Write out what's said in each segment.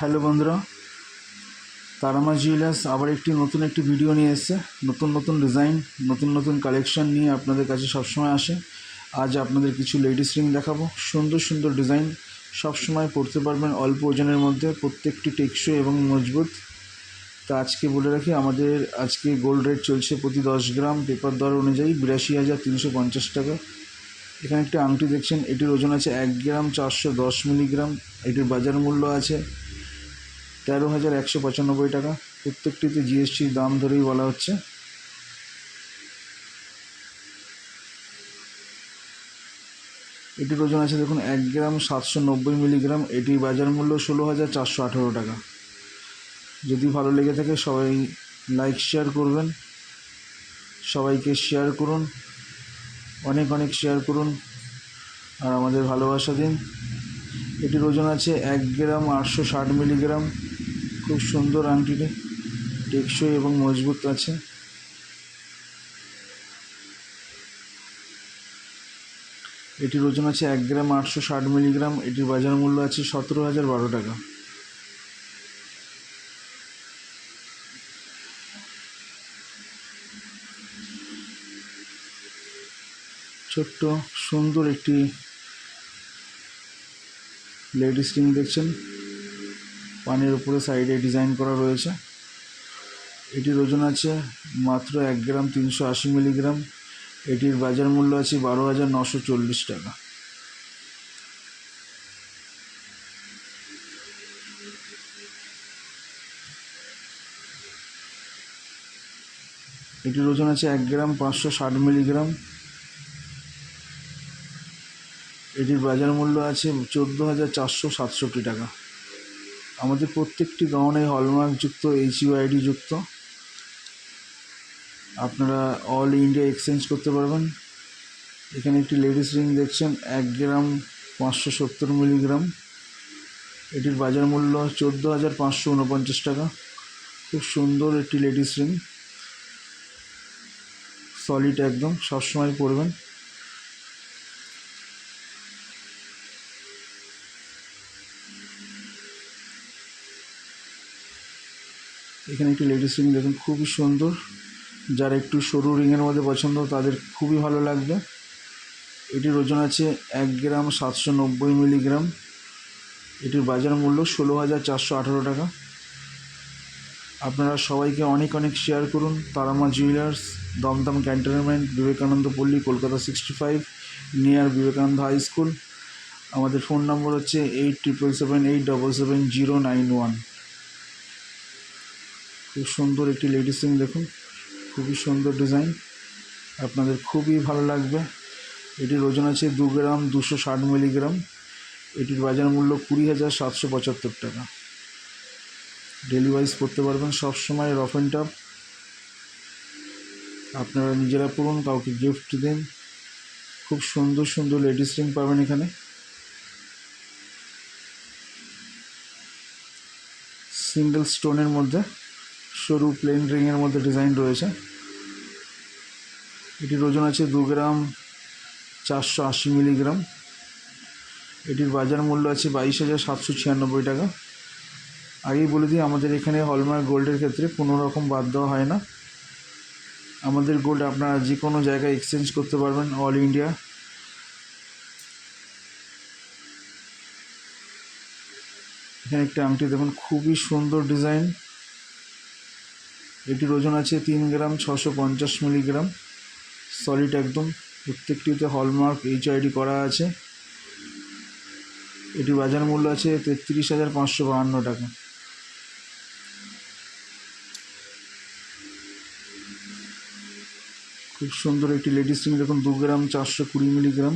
Hello বন্ধুরা, Tara Maa jewellers আবার নতুন একটি ভিডিও নিয়ে এসেছে। নতুন নতুন ডিজাইন, নতুন নতুন কালেকশন নিয়ে আপনাদের কাছে সবসময় আসে। আজ আপনাদের কিছু লেডিস রিং দেখাবো। সুন্দর সুন্দর ডিজাইন, সবসময় পরতে পারবেন অল্প ওজনের মধ্যে, প্রত্যেকটি টেকসই এবং মজবুত। তা আজকে বলে রাখি, আমাদের আজকে গোল্ড রেট চলছে প্রতি 10 গ্রাম পেপার দর অনুযায়ী 82,350 টাকা। এখানে একটি আংটি দেখছেন, এটির ওজন আছে 1 গ্রাম 410 মিলিগ্রাম। এটির বাজার মূল্য আছে 13,195 টাকা। প্রত্যেকটিতে জিএসটির দাম ধরেই বলা হচ্ছে। এটির ওজন আছে দেখুন 1 গ্রাম 790 মিলিগ্রাম। এটির বাজার মূল্য 16,418 টাকা। যদি ভালো লেগে থাকে সবাই লাইক শেয়ার করবেন, সবাইকে শেয়ার করুন, অনেক অনেক শেয়ার করুন আর আমাদের ভালোবাসা দিন। এটির ওজন আছে 1 গ্রাম 860 মিলিগ্রাম। খুব সুন্দর আংটিটি, টেকসই এবং মজবুত আছে। এটির ওজন আছে 1 গ্রাম 860 মিলিগ্রাম। এটির বাজার মূল্য আছে 17,012 টাকা। ছোট্ট সুন্দর একটি লেডিস রিং দেখছেন, পানের উপরে সাইডে ডিজাইন করা রয়েছে। এটির ওজন আছে মাত্র 1 গ্রাম 380 মিলিগ্রাম। এটির বাজার মূল্য আছে 12,940 টাকা। এটির ওজন আছে 1 গ্রাম 560 মিলিগ্রাম। এটির বাজার মূল্য আছে 14,467 টাকা। আমাদের প্রত্যেকটি গহনাই হলমার্কযুক্ত, HUID যুক্ত। আপনারা অল ইন্ডিয়া এক্সচেঞ্জ করতে পারবেন। এখানে একটি লেডিস রিং দেখছেন, 1 গ্রাম 570 মিলিগ্রাম। এটির বাজার মূল্য 14,549 টাকা। খুব সুন্দর একটি লেডিস রিং, সলিড একদম, সবসময় পরবেন। এখানে একটি লেডিস রিং দেখুন, খুবই সুন্দর। যারা একটু সরু রিংয়ের মধ্যে পছন্দ তাদের খুবই ভালো লাগবে। এটির ওজন আছে 1 গ্রাম 790 মিলিগ্রাম। এটির বাজার মূল্য 16,418 টাকা। আপনারা সবাইকে অনেক অনেক শেয়ার করুন। Tarama jewellers, Dumdum cantonment, Vivekananda Palli, Kolkata 65, near Vivekananda high school. আমাদের ফোন নম্বর হচ্ছে 8778777091। খুব সুন্দর একটি লেডিস রিং দেখুন, খুবই সুন্দর ডিজাইন, আপনাদের খুবই ভালো লাগবে। এটির ওজন আছে 2 গ্রাম 260 মিলিগ্রাম। এটির বাজার মূল্য 20,775 টাকা। ডেলি ওয়াইজ পরতে পারবেন, সবসময় রফ অ্যান্ড টাফ। আপনারা নিজেরা পরুন, কাউকে গিফট দিন। খুব সুন্দর সুন্দর লেডিস রিং পাবেন এখানে। সিঙ্গেল স্টোনের মধ্যে সরু প্লেন রিংয়ের মধ্যে ডিজাইন রয়েছে। এটির ওজন আছে 2 গ্রাম 480 মিলিগ্রাম। এটির বাজার মূল্য আছে 22,796 টাকা। আগেই বলে দিই, আমাদের এখানে হলমার্ক গোল্ডের ক্ষেত্রে কোনো রকম বাদ দেওয়া হয় না। আমাদের গোল্ড আপনারা যে কোনো জায়গায় এক্সচেঞ্জ করতে পারবেন, অল ইন্ডিয়া। এখানে একটা আংটি দেখুন, খুবই সুন্দর ডিজাইন। এটির ওজন আছে 3 গ্রাম 650 মিলিগ্রাম। সলিড একদম, প্রত্যেকটিতে হলমার্ক HUID করা আছে। এটির বাজার মূল্য আছে 33,552 টাকা। খুব সুন্দর একটি লেডিস রিং দেখুন, 2 গ্রাম 420 মিলিগ্রাম।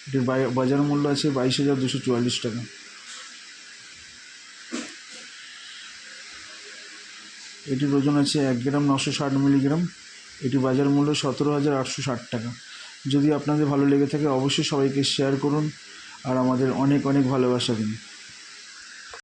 এটির বাজার মূল্য আছে 22,244 টাকা। এটির ওজন আছে 1 গ্রাম 960 মিলিগ্রাম। এটির বাজার মূল্য 17,860 টাকা। যদি আপনাদের ভালো লেগে থাকে অবশ্যই সবাইকে শেয়ার করুন আর আমাদের অনেক অনেক ভালোবাসা দিন।